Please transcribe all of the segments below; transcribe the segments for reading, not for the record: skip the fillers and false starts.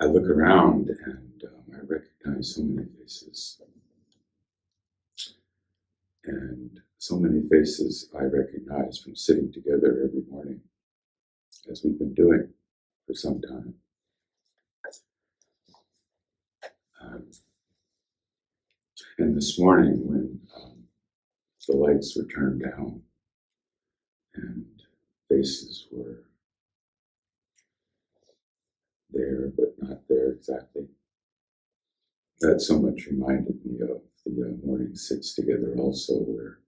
I look around and I recognize so many faces. And so many faces I recognize from sitting together every morning, as we've been doing for some time. And this morning, when the lights were turned down and faces were there, but not there exactly, that so much reminded me of the morning sits together also, where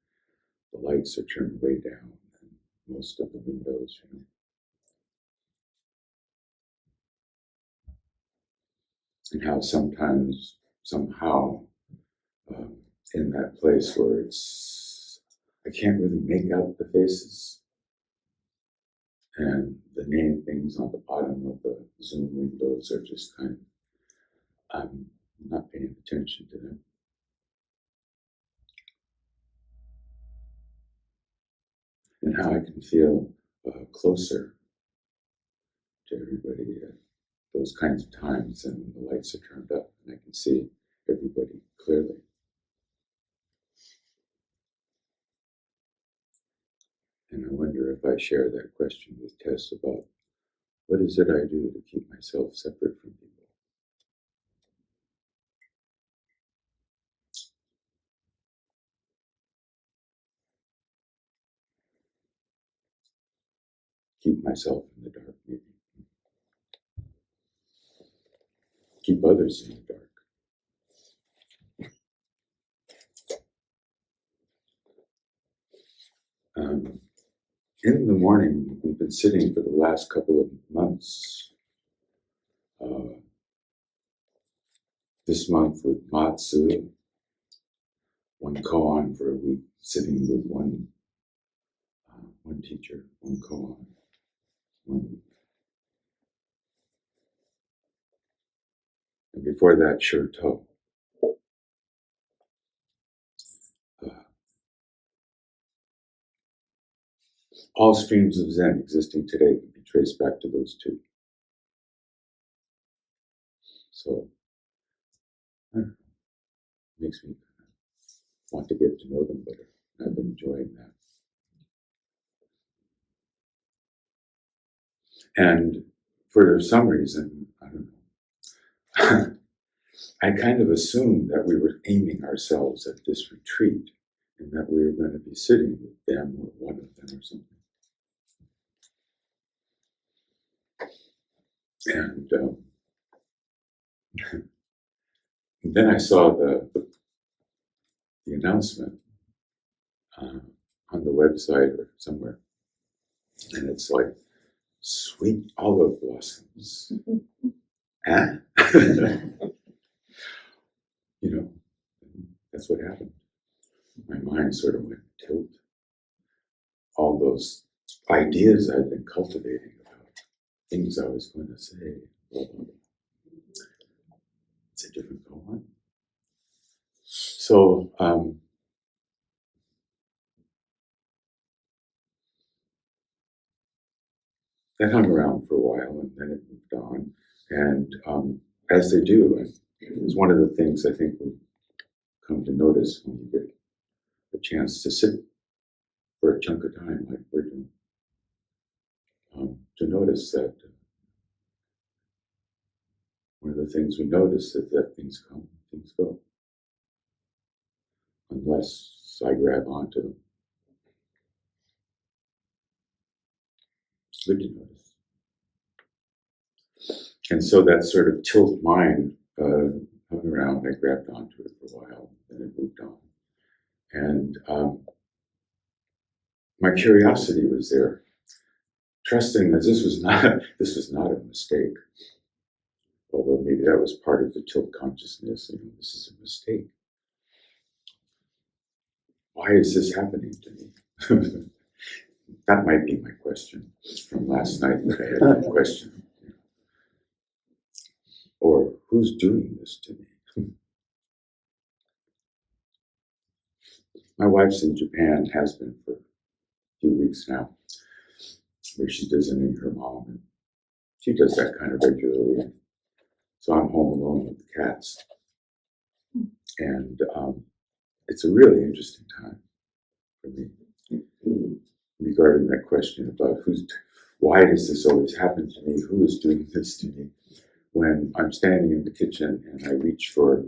the lights are turned way down and most of the windows, and how sometimes, somehow, in that place where I can't really make out the faces, and the name things on the bottom of the Zoom windows are just kind of, I'm not paying attention to them. And how I can feel closer to everybody at those kinds of times, and when the lights are turned up and I can see everybody clearly. And I wonder if I share that question with Tess about what is it I do to keep myself separate from people? Keep myself in the dark, maybe. Keep others in the dark. In the morning, we've been sitting for the last couple of months, this month with Matsu, one koan for a week, sitting with one teacher, one koan, 1 week. And before that, Shurto. All streams of Zen existing today can be traced back to those two. So, I don't know, it makes me want to get to know them better. I've been enjoying that. And for some reason, I don't know, I kind of assumed that we were aiming ourselves at this retreat and that we were going to be sitting with them or one of them or something. And then I saw the announcement on the website or somewhere, and it's like, sweet olive blossoms. Huh? You know, that's what happened. My mind sort of went tilt. All those ideas I'd been cultivating about things I was going to say. It's a different koan. So, that hung around for a while, and then it moved on. And as they do, it's one of the things I think we come to notice when you get a chance to sit for a chunk of time like we're doing, to notice that one of the things we notice is that things come, things go, unless I grab onto them. It's good to notice. And so that sort of tilt mind hung around. I grabbed onto it for a while, then it moved on. And my curiosity was there, trusting that this was not a mistake. Although maybe that was part of the tilt consciousness, this is a mistake. Why is this happening to me? That might be my question from last night that I had that question. Or who's doing this to me? My wife's in Japan, has been for a few weeks now, where she's visiting her mom. And she does that kind of regularly. So I'm home alone with the cats. And it's a really interesting time for me regarding that question about why does this always happen to me? Who is doing this to me? When I'm standing in the kitchen and I reach for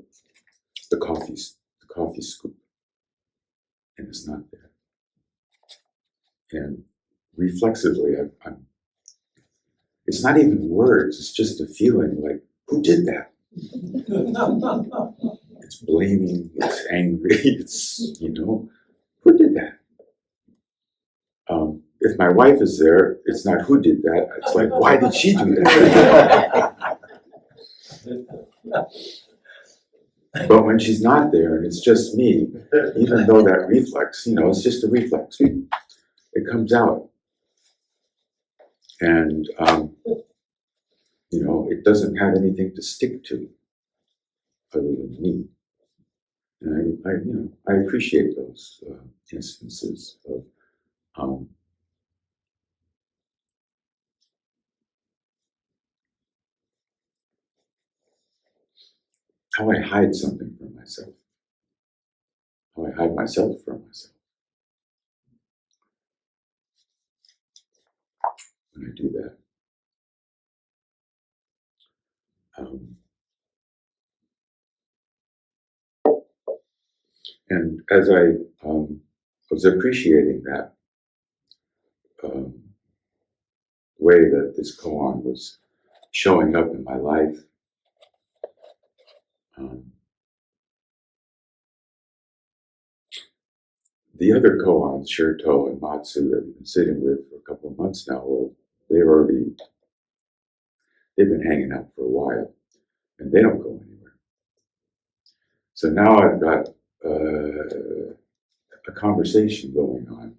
the coffee scoop, and it's not there. And reflexively, it's not even words, it's just a feeling like, who did that? It's blaming, it's angry, it's, who did that? If my wife is there, it's not who did that, it's like, why did she do that? But when she's not there and it's just me, even though that reflex, it's just a reflex, it comes out. And, it doesn't have anything to stick to other than me. And I appreciate those instances of how I hide something from myself, how I hide myself from myself when I do that. And as I was appreciating that way that this koan was showing up in my life, the other koans, Shirto and Matsu, that we've been sitting with for a couple of months now, well, they've been hanging out for a while, and they don't go anywhere. So now I've got a conversation going on.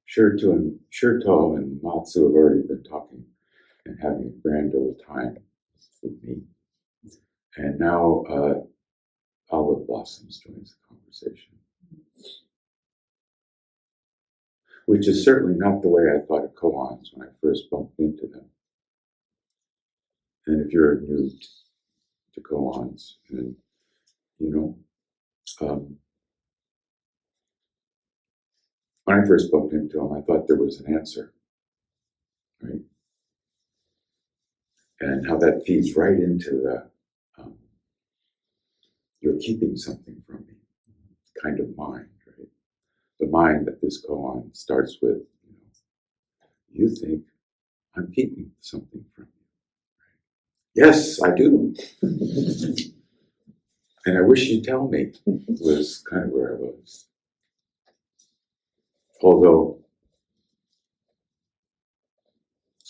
Shirto and Matsu have already been talking and having a grand old time with me. And now Olive Blossoms joins the conversation, which is certainly not the way I thought of koans when I first bumped into them. And if you're new to koans, and when I first bumped into them, I thought there was an answer, right? And how that feeds right into the you're keeping something from me kind of mind, right? The mind that this koan starts with, you think I'm keeping something from you. Yes, I do. And I wish you'd tell me, was kind of where I was. Although,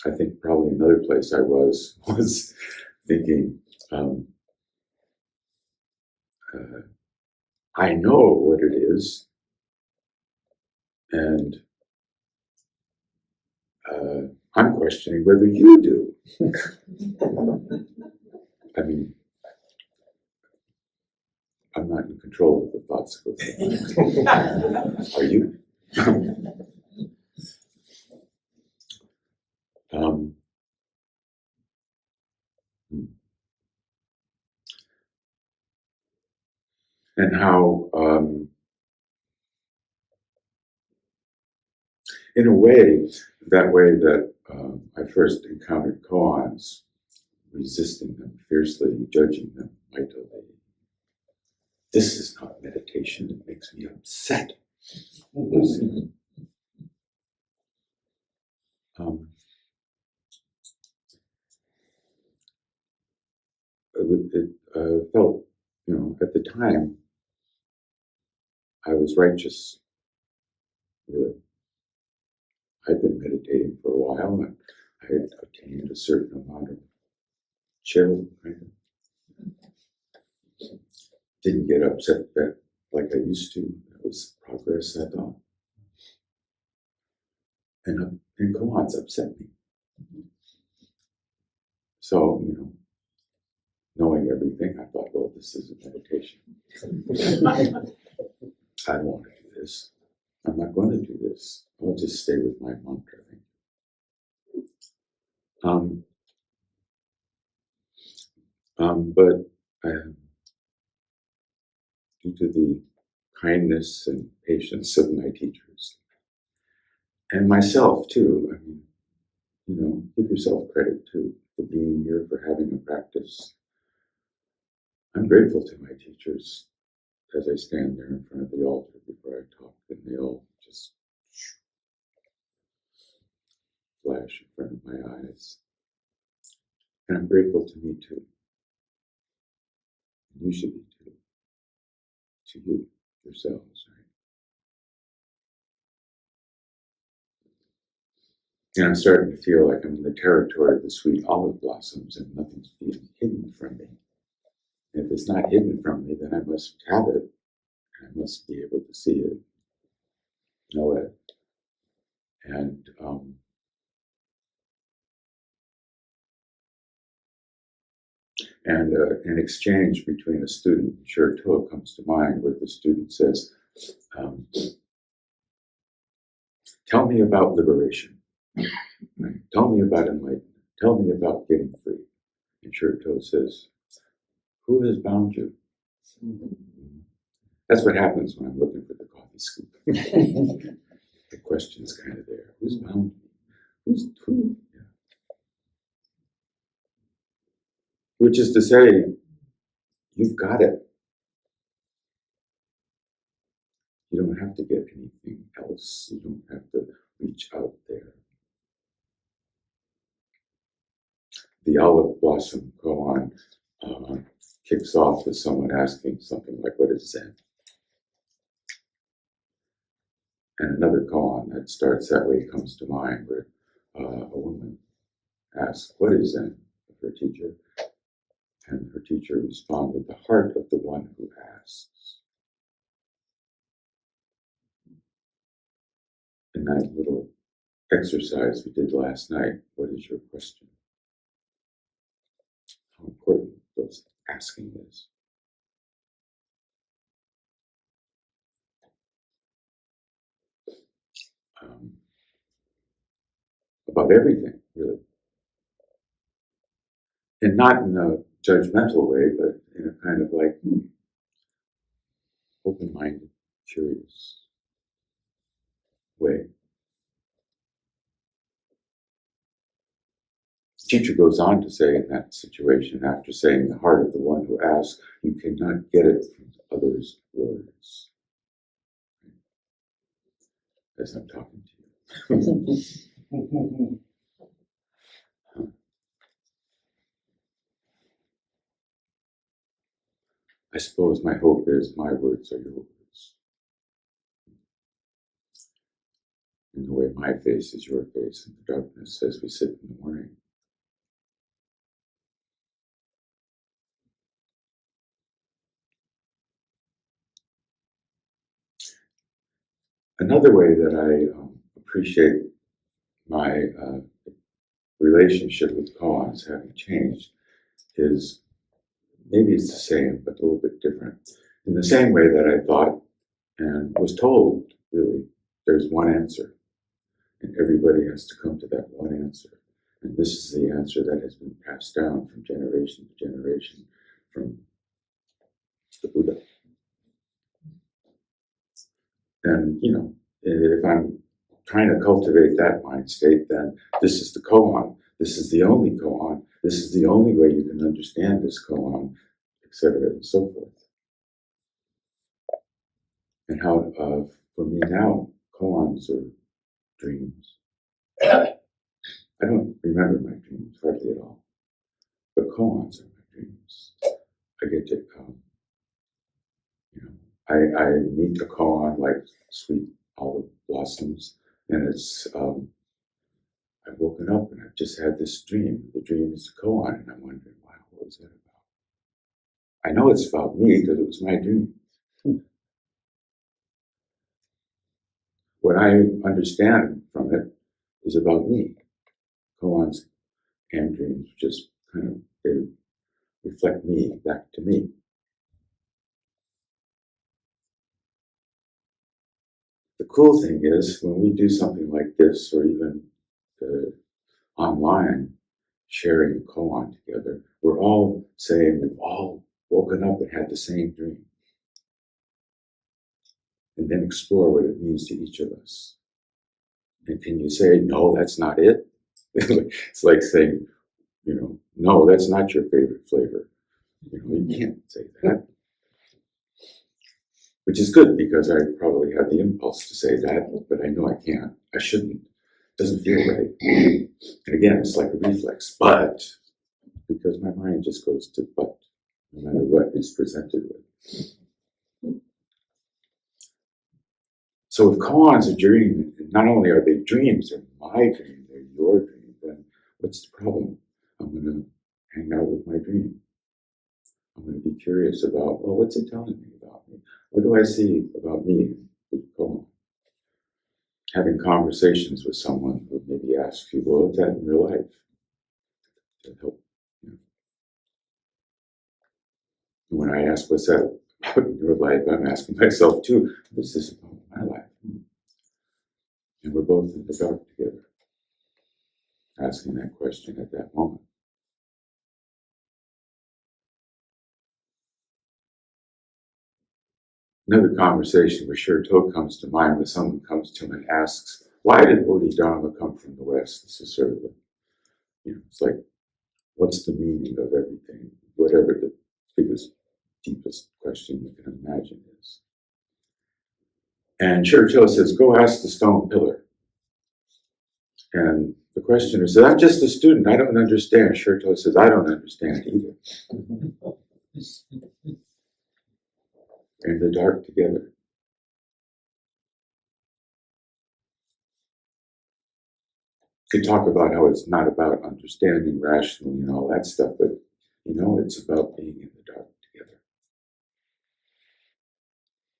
I think probably another place I was thinking, I know what it is, and I'm questioning whether you do. I mean, I'm not in control of the thoughts of the mind. Are you? And how, in a way that I first encountered koans, resisting them fiercely, judging them mightily. This is not meditation, it makes me upset. It felt, at the time, I was righteous, really. I'd been meditating for a while, and I had attained a certain amount of chill, right? Didn't get upset like I used to. That was progress, I thought. And koans upset me. So, knowing everything, I thought, well, this is a meditation. I don't want to do this. I'm not going to do this. I'll just stay with my mantra. But due to the kindness and patience of my teachers, and myself too, I mean, give yourself credit too for being here, for having a practice. I'm grateful to my teachers as I stand there in front of the altar before I talk, and they all just flash in front of my eyes. And I'm grateful to me too. And you should be too. To you, yourselves, right? And I'm starting to feel like I'm in the territory of the sweet olive blossoms and nothing's being hidden from me. And if it's not hidden from me, then I must have it. I must be able to see it, know it. And an exchange between a student and Shirtoa comes to mind, where the student says, um, tell me about liberation. Right? Tell me about enlightenment. Tell me about getting free. And Shirtoa says, who has bound you? That's what happens when I'm looking for the coffee scoop. The question's kind of there. Who's bound me? Who's who? Yeah. Which is to say, you've got it. You don't have to get anything else. You don't have to reach out there. The olive blossom koan kicks off with someone asking something like, what is Zen? And another koan that starts that way comes to mind, where a woman asks, what is Zen? Of her teacher. And her teacher responded, the heart of the one who asks. In that little exercise we did last night, what is your question? How important those asking is. About everything, really. And not in a judgmental way, but in a kind of like open-minded, curious way. The teacher goes on to say in that situation, after saying the heart of the one who asks, you cannot get it from others' words. As I'm talking to you. I suppose my hope is my words are your words. In the way my face is your face in the darkness as we sit in the morning. Another way that I appreciate my relationship with koans having changed is, maybe it's the same, but a little bit different. In the same way that I thought and was told, really, there's one answer, and everybody has to come to that one answer. And this is the answer that has been passed down from generation to generation from the Buddha. And, if I'm trying to cultivate that mind state, then this is the koan. This is the only koan. This is the only way you can understand this koan, etc., and so forth. And how, for me now, koans are dreams. I don't remember my dreams hardly at all, but koans are my dreams. I get to, I meet a koan like sweet olive blossoms, and it's, I've woken up and I've just had this dream. The dream is a koan, and I'm wondering, wow, what was that about? I know it's about me because it was my dream. What I understand from it is about me. Koans and dreams just kind of, they reflect me back to me. The cool thing is when we do something like this, or even online, sharing a koan together, we're all saying we've all woken up and had the same dream. And then explore what it means to each of us. And can you say, no, that's not it? It's like saying, no, that's not your favorite flavor. You can't say that. Which is good because I probably have the impulse to say that, but I know I can't. I shouldn't. It doesn't feel right. And again, it's like a reflex. But, because my mind just goes to but, no matter what is presented with. So if koans are dreams, not only are they dreams, they're my dream, they're your dream, then what's the problem? I'm going to hang out with my dream. I'm going to be curious about, well, what's it telling me about me? What do I see about me with the koan? Having conversations with someone who maybe asks you, well, what's that in your life? To help. And when I ask what's that about in your life, I'm asking myself too, what's this about my life? And we're both in the dark together, asking that question at that moment. Another conversation with Shirto comes to mind when someone comes to him and asks, why did Bodhidharma come from the West? This is sort of it's like, what's the meaning of everything? Whatever the biggest, deepest question you can imagine is. And Shirto says, go ask the stone pillar. And the questioner says, I'm just a student, I don't understand. Shirto says, I don't understand either. In the dark together. You talk about how it's not about understanding rationally and all that stuff, but it's about being in the dark together.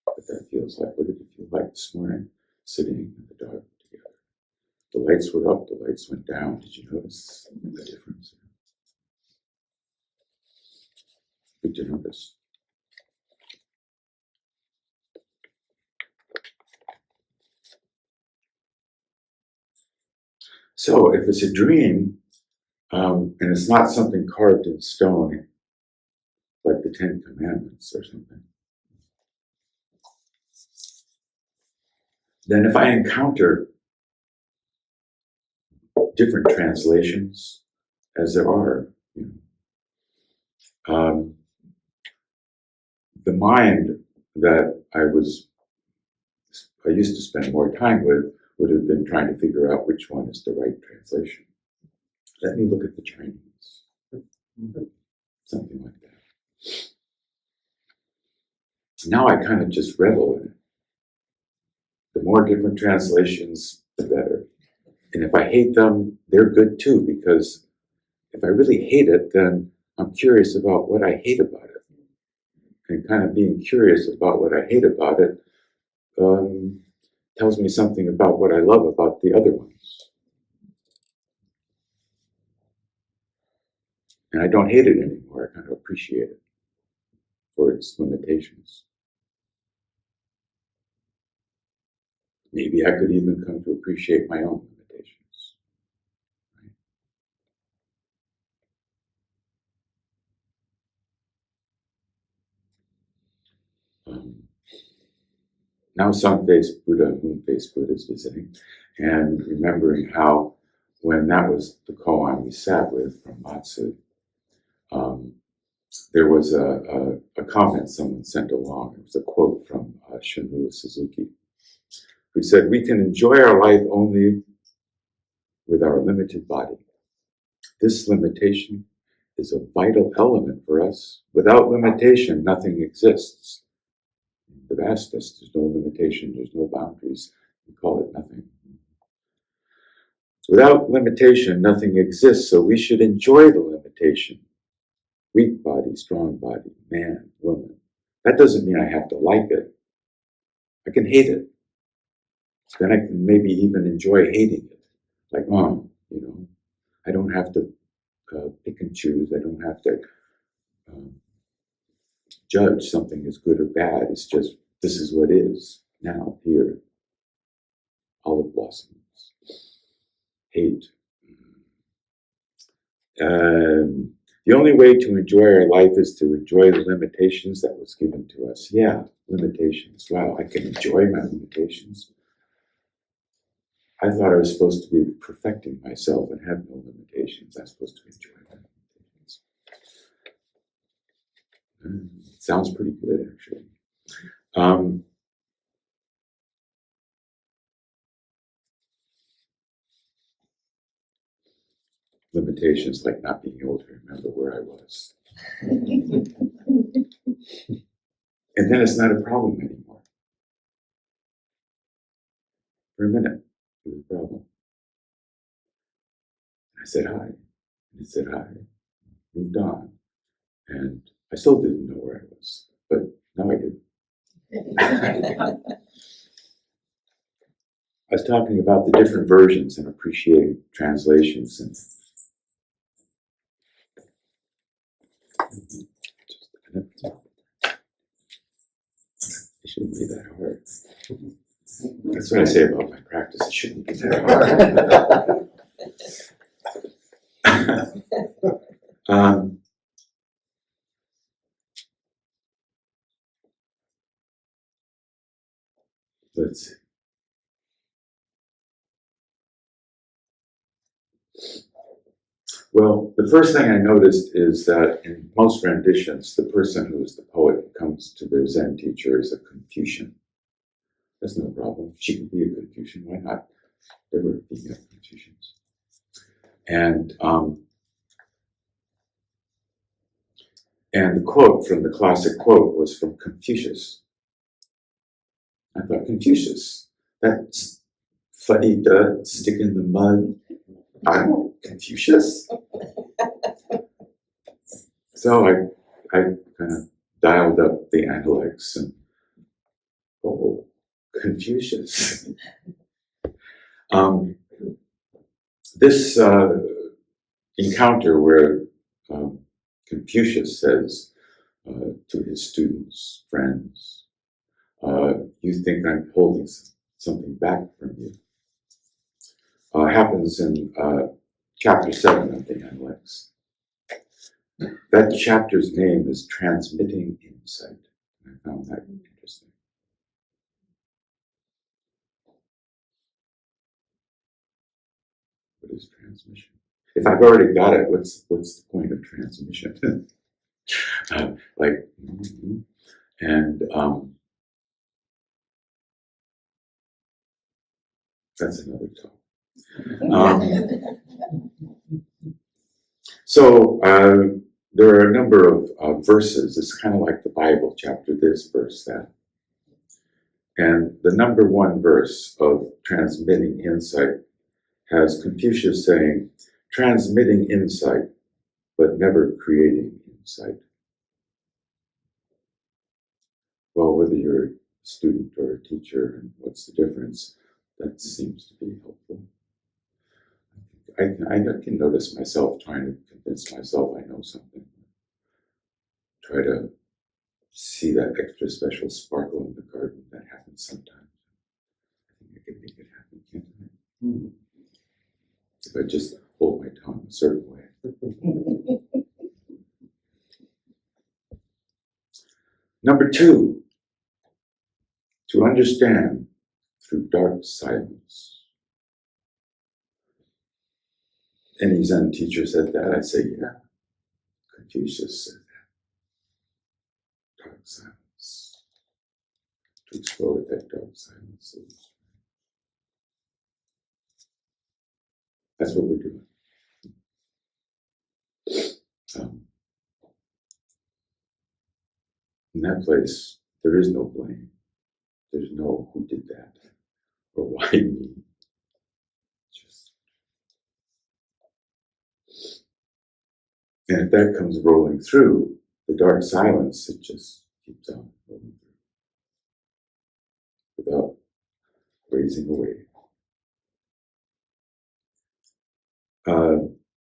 What that feels like. What did it feel like this morning? Sitting in the dark together. The lights were up, the lights went down. Did you notice the difference? Good to notice. So if it's a dream, and it's not something carved in stone, like the Ten Commandments or something, then if I encounter different translations, as there are, the mind that I used to spend more time with would have been trying to figure out which one is the right translation. Let me look at the Chinese. Something like that. Now I kind of just revel in it. The more different translations, the better. And if I hate them, they're good too, because if I really hate it, then I'm curious about what I hate about it. And kind of being curious about what I hate about it tells me something about what I love about the other ones. And I don't hate it anymore, I kind of appreciate it for its limitations. Maybe I could even come to appreciate my own limitations. Right? Now Sun-faced Buddha, Moon-faced Buddha is visiting, and remembering how when that was the koan we sat with from Matsu, there was a comment someone sent along. It was a quote from Shunryu Suzuki, who said, we can enjoy our life only with our limited body. This limitation is a vital element for us. Without limitation, nothing exists. The vastness, there's no limitation, there's no boundaries. We call it nothing. Without limitation, nothing exists, so we should enjoy the limitation. Weak body, strong body, man, woman. That doesn't mean I have to like it. I can hate it. Then I can maybe even enjoy hating it. Like, I don't have to pick and choose. I don't have to judge something as good or bad. It's just, this is what is now, here. Olive blossoms. Hate. The only way to enjoy our life is to enjoy the limitations that was given to us. Yeah, limitations. Wow, I can enjoy my limitations. I thought I was supposed to be perfecting myself and have no limitations. I'm supposed to enjoy my limitations. Sounds pretty good, actually. Limitations like not being able to remember where I was. And then it's not a problem anymore. For a minute, it was a problem. I said hi, and it said hi, moved on, and I still didn't know where I was, but now I do. I was talking about the different versions and appreciating translations, and it shouldn't be that hard. That's what I say about my practice. It shouldn't be that hard. Let's see. Well, the first thing I noticed is that in most renditions, the person who is the poet comes to their Zen teacher as a Confucian. That's no problem. She can be a Confucian. Why not? There were female Confucians. And the quote from the classic quote was from Confucius. I thought, Confucius, that's funny to stick in the mud. I'm Confucius? So I kind of dialed up the analects and, oh, Confucius. This encounter where Confucius says to his students, friends, you think I'm holding something back from you, happens in chapter 7 of the Analects. That chapter's name is Transmitting Insight. I found that interesting. What is transmission? If I've already got it, what's the point of transmission? And that's another talk. So there are a number of verses. It's kind of like the Bible, chapter this, verse that. And the number one verse of Transmitting Insight has Confucius saying, transmitting insight, but never creating insight. Well, whether you're a student or a teacher, and what's the difference, that seems to be helpful. I can notice myself trying to convince myself I know something. Try to see that extra special sparkle in the garden. That happens sometimes. I think I can make it happen, can't I? Mm-hmm. If I just hold my tongue a certain way. Number 2, to understand through dark silence. Any Zen teacher said that, I say, yeah. Confucius said that. Dark silence. To explore what that dark silence is. That's what we're doing. In that place, there is no blame. There's no who did that or why me. Just. And if that comes rolling through the dark silence, it just keeps on rolling through without raising a wave.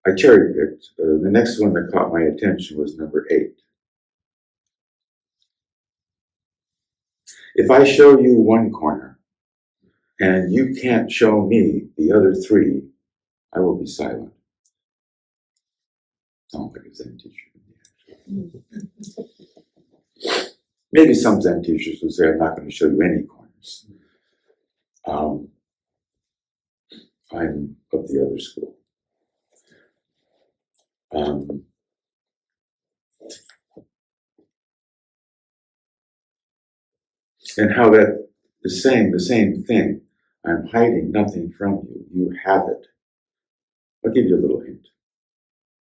I cherry picked. The next one that caught my attention was number 8. If I show you one corner and you can't show me the other 3, I will be silent. Sounds like a Zen teacher to me, actually. Maybe some Zen teachers would say, I'm not going to show you any corners. I'm of the other school. And how that is saying the same thing. I'm hiding nothing from you. You have it. I'll give you a little hint,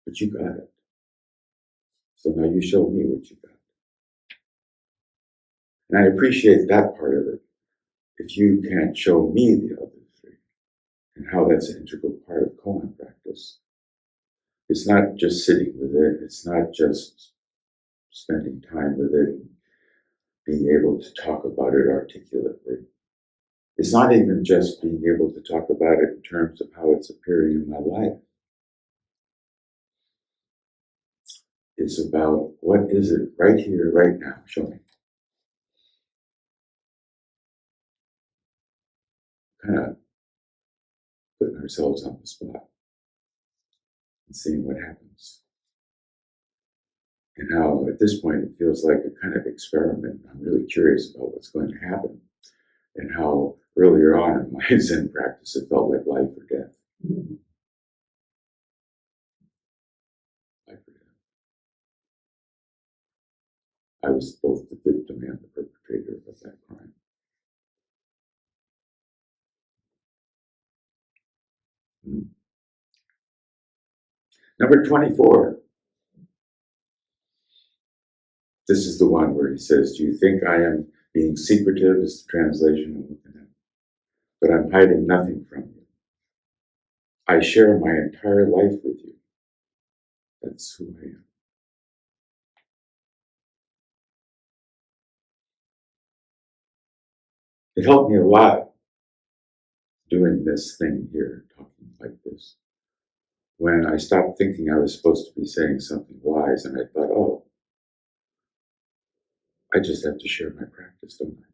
but you got it. So now you show me what you got. And I appreciate that part of it. If you can't show me the other three, and how that's an integral part of koan practice. It's not just sitting with it. It's not just spending time with it, being able to talk about it articulately. It's not even just being able to talk about it in terms of how it's appearing in my life. It's about what is it right here, right now, show me. Kind of putting ourselves on the spot and seeing what happens. And how at this point it feels like a kind of experiment. I'm really curious about what's going to happen. And how earlier on in my Zen practice it felt like life or death. Life or death. I was both the victim and the perpetrator of that crime. Number 24. This is the one where he says, do you think I am being secretive, is the translation I'm looking at, but I'm hiding nothing from you. I share my entire life with you. That's who I am. It helped me a lot doing this thing here, talking like this. When I stopped thinking I was supposed to be saying something wise, and I thought, oh, I just have to share my practice, don't I?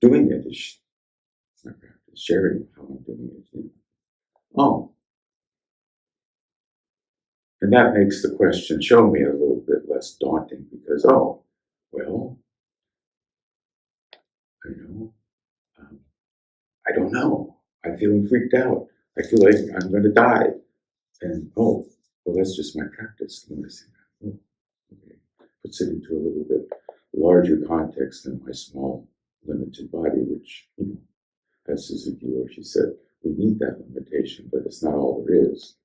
Doing it is my practice, sharing how I'm doing it. You know? Oh, and that makes the question, show me, a little bit less daunting because, oh, well, you know, I don't know. I'm feeling freaked out. I feel like I'm going to die. And, oh, well, that's just my practice. Noticing that. Oh, okay. Puts it into a little bit larger context than my small, limited body, which, you know, as Suzuki Roshi said, we need that limitation, but it's not all there is.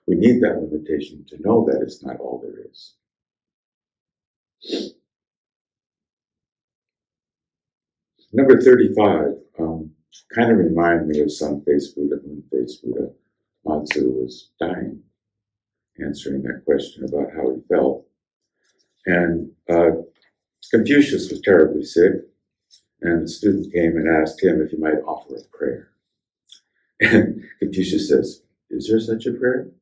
We need that limitation to know that it's not all there is. Number 35, kind of remind me of Sun-Face Buddha, Moon-Face Buddha. Matsu was dying, answering that question about how he felt. And Confucius was terribly sick, and the student came and asked him if he might offer a prayer. And Confucius says, is there such a prayer?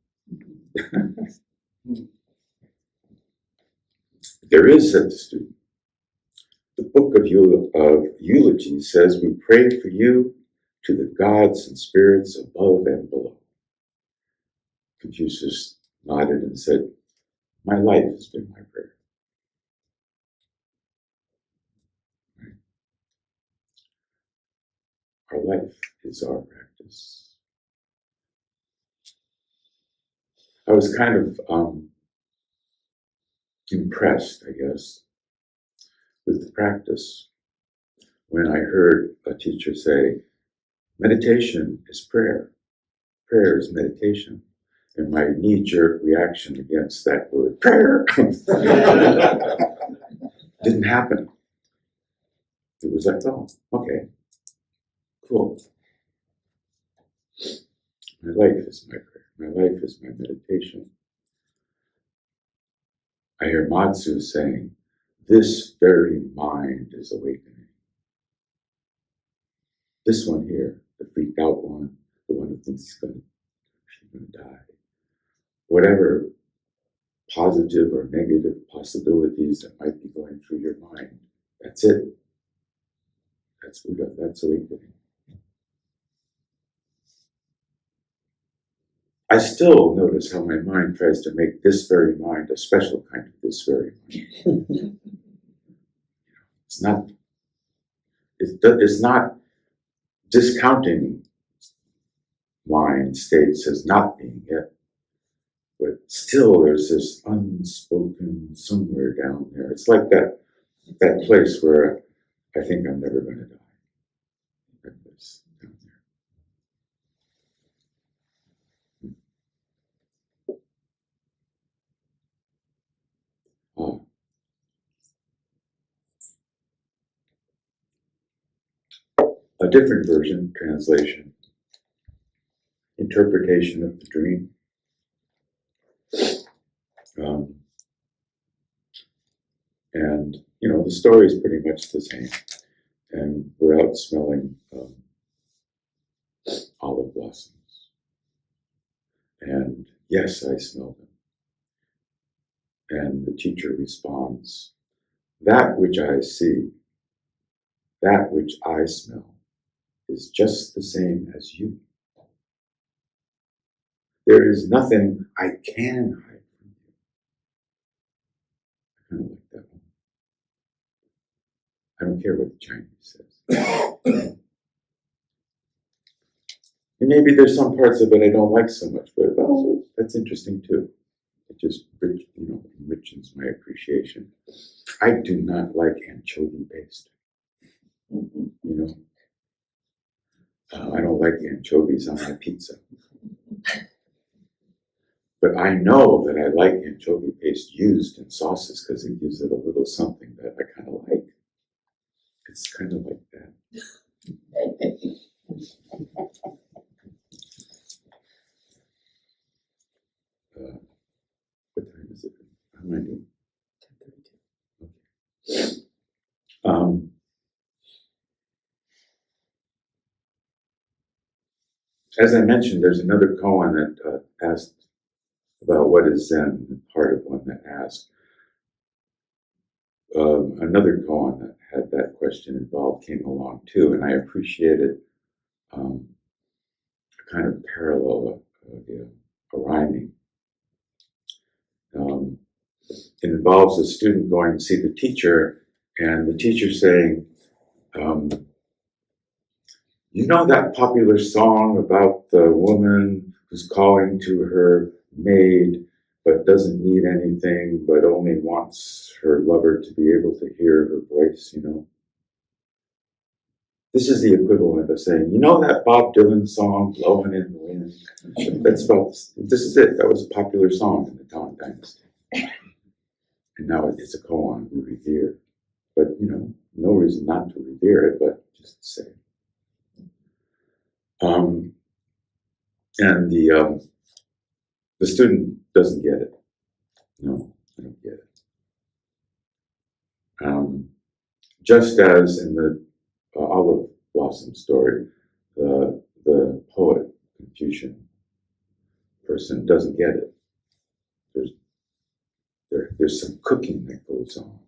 There is, said the student. The book of eulogies says we pray for you to the gods and spirits above and below. Confucius nodded and said, my life has been my prayer. Right? Our life is our practice. I was kind of impressed, I guess, with the practice when I heard a teacher say, meditation is prayer. Prayer is meditation. And my knee-jerk reaction against that word, prayer, didn't happen. It was like, oh, okay, cool. My life is my prayer. My life is my meditation. I hear Matsu saying, this very mind is awakening. This one here, the freaked out one, the one who thinks she's going to die. Whatever positive or negative possibilities that might be going through your mind, that's it. That's Buddha, that's awakening. I still notice how my mind tries to make this very mind a special kind of this very mind. It's not. It's not discounting mind states as not being it, but still there's this unspoken somewhere down there. It's like that place where I think I'm never going to die. That place down there. A different version, translation, interpretation of the dream. Um, and, the story is pretty much the same. And we're out smelling olive blossoms. And yes, I smell them. And the teacher responds, that which I see, that which I smell, is just the same as you. There is nothing I can hide from you. I kind of like that one. I don't care what the Chinese says. And maybe there's some parts of it I don't like so much, but well, that's interesting too. It just enriches my appreciation. I do not like anchovy paste. I don't like anchovies on my pizza. But I know that I like anchovy paste used in sauces because it gives it a little something that I kind of like. It's kind of like that. What time is it? How am I doing? 10:32. Okay. As I mentioned, there's another koan that asked about what is Zen, part of one that asked. Another koan that had that question involved came along too, and I appreciated a kind of parallel, a rhyming. It involves a student going to see the teacher, and the teacher saying, you know that popular song about the woman who's calling to her maid but doesn't need anything, but only wants her lover to be able to hear her voice, This is the equivalent of saying, you know that Bob Dylan song, Blowing in the Wind? This is it. That was a popular song in the Tang Dynasty. And now it's a koan we revere. But, no reason not to revere it, but just to say. And the student doesn't get it. No, I don't get it. Just as in the olive blossom story, the poet, Confucian person, doesn't get it. There's some cooking that goes on.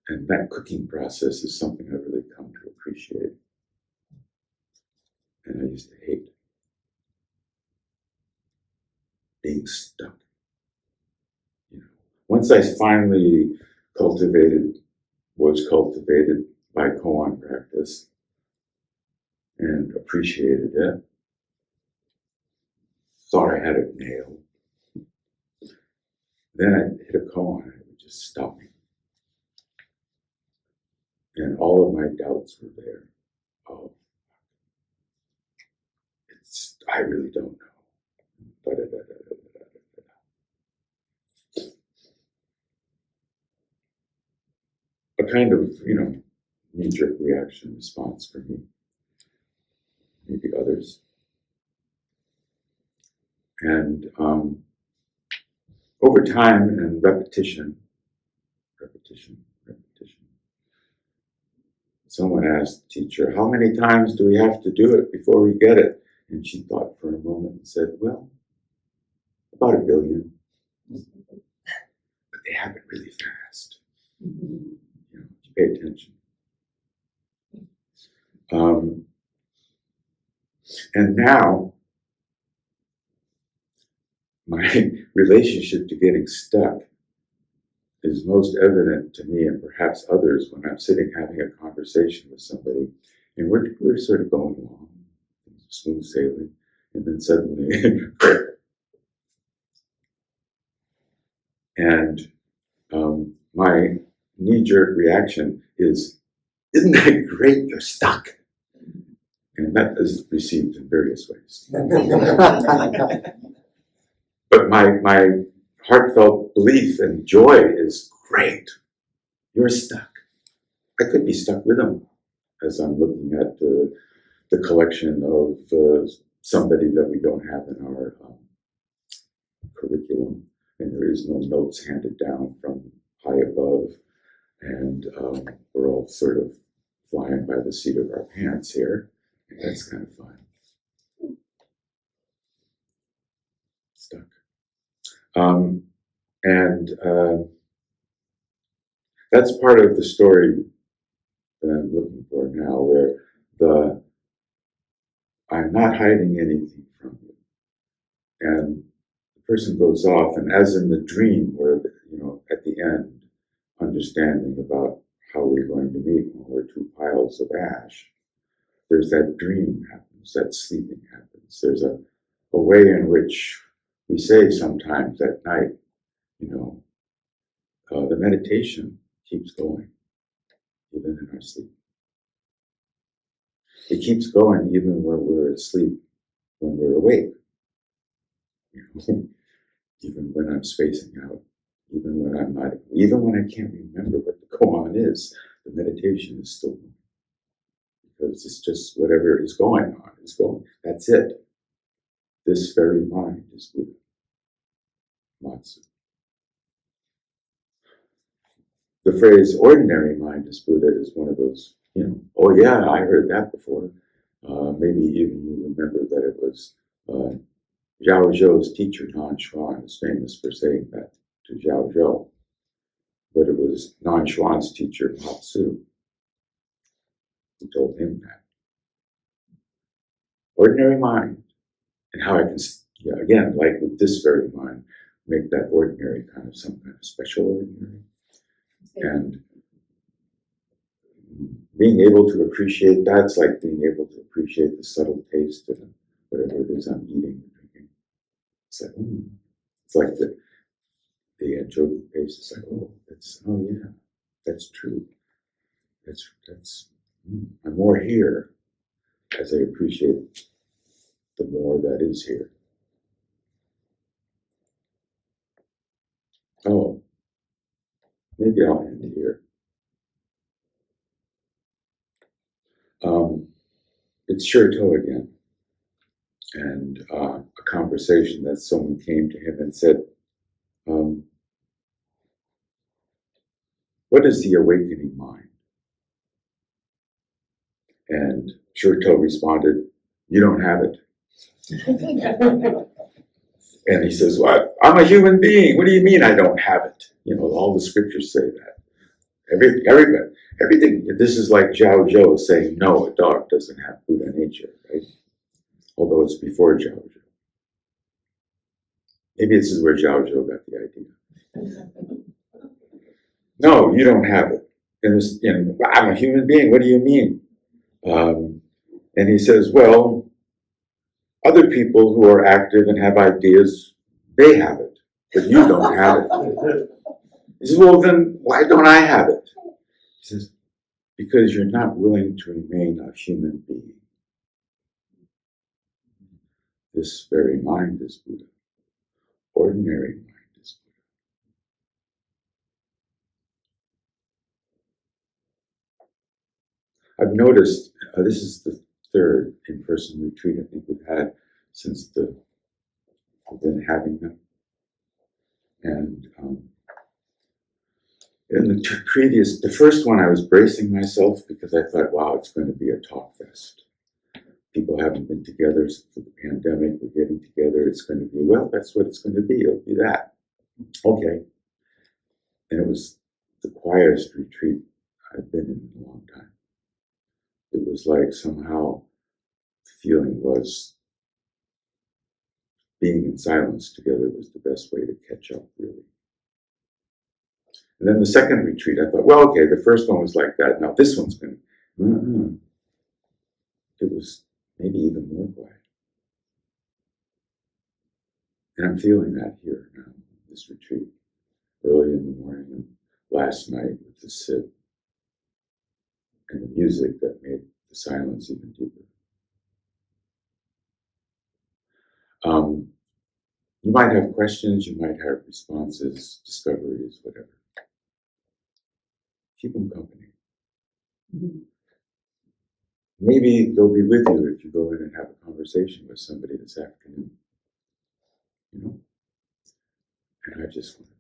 And that cooking process is something I've really come to appreciate. And I used to hate being stuck. Once I finally was cultivated by koan practice and appreciated it, thought I had it nailed. Then I'd hit a koan and it would just stop me. And all of my doubts were there. Oh, I really don't know. A kind of, knee-jerk reaction response for me. Maybe others. And over time and repetition, someone asked the teacher, how many times do we have to do it before we get it? And she thought for a moment and said, well, about 1 billion. But they happen really fast. Pay attention. And now, my relationship to getting stuck is most evident to me and perhaps others when I'm sitting having a conversation with somebody and we're sort of going along, smooth sailing, and then suddenly, and my knee-jerk reaction is, "Isn't that great? You're stuck." And that is received in various ways. But my heartfelt belief and joy is, "Great, you're stuck." I could be stuck with them as I'm looking at the collection of somebody that we don't have in our curriculum, and there is no notes handed down from high above, and we're all sort of flying by the seat of our pants here, and that's kind of fun. Stuck. And that's part of the story that I'm looking for now, where I'm not hiding anything from you. And the person goes off, and as in the dream, where, at the end, understanding about how we're going to meet when we're two piles of ash, there's that dream happens, that sleeping happens. There's a way in which we say sometimes at night, the meditation keeps going, even in our sleep. It keeps going even when we're asleep, when we're awake. Even when I'm spacing out, even when I'm not, even when I can't remember what the koan is, the meditation is still going. Because it's just whatever is going on is going. That's it. This very mind is Buddha. Matsu. The phrase ordinary mind is Buddha is one of those, oh yeah, I heard that before. Maybe even you remember that it was Zhao Zhou's teacher, Nan Xuan, is famous for saying that to Zhao Zhou. But it was Nan Xuan's teacher, Matsu, who told him that. Ordinary mind, and how I can, again, like with this very mind, make that ordinary kind of some kind of special ordinary. And being able to appreciate that's like being able to appreciate the subtle taste of whatever it is I'm eating and drinking. It's like, it's like the anchovy paste. It's like, oh yeah, that's true. That's I'm more here as I appreciate the more that is here. Oh, maybe I'll end here. It's Shirto again, and a conversation that someone came to him and said, what is the awakening mind? And Shirto responded, you don't have it. And he says, well, I'm a human being. What do you mean I don't have it? All the scriptures say that. Everything. This is like Zhao Zhou saying, no, a dog doesn't have Buddha nature, right? Although it's before Zhao Zhou. Maybe this is where Zhao Zhou got the idea. No, you don't have it. And I'm a human being. What do you mean? And he says, well, other people who are active and have ideas, they have it, but you don't have it. He says, well, then why don't I have it? He says, because you're not willing to remain a human being. This very mind is Buddha. Ordinary mind is Buddha. I've noticed, this is the third in-person retreat I think we've had since we've been having them. And in the first one, I was bracing myself because I thought, wow, it's going to be a talk fest. People haven't been together for the pandemic. We're getting together. It's going to be, well, that's what it's going to be. It'll be that. Okay. And it was the quietest retreat I've been in a long time. It was like somehow the feeling was being in silence together was the best way to catch up, really. And then the second retreat, I thought, well, okay, the first one was like that. Now this one's going to. It was maybe even more quiet. And I'm feeling that here now, this retreat, early in the morning and last night with the sit and the music that made the silence even deeper. You might have questions, you might have responses, discoveries, whatever. Keep them company. Mm-hmm. Maybe they'll be with you if you go in and have a conversation with somebody this afternoon. And I just want to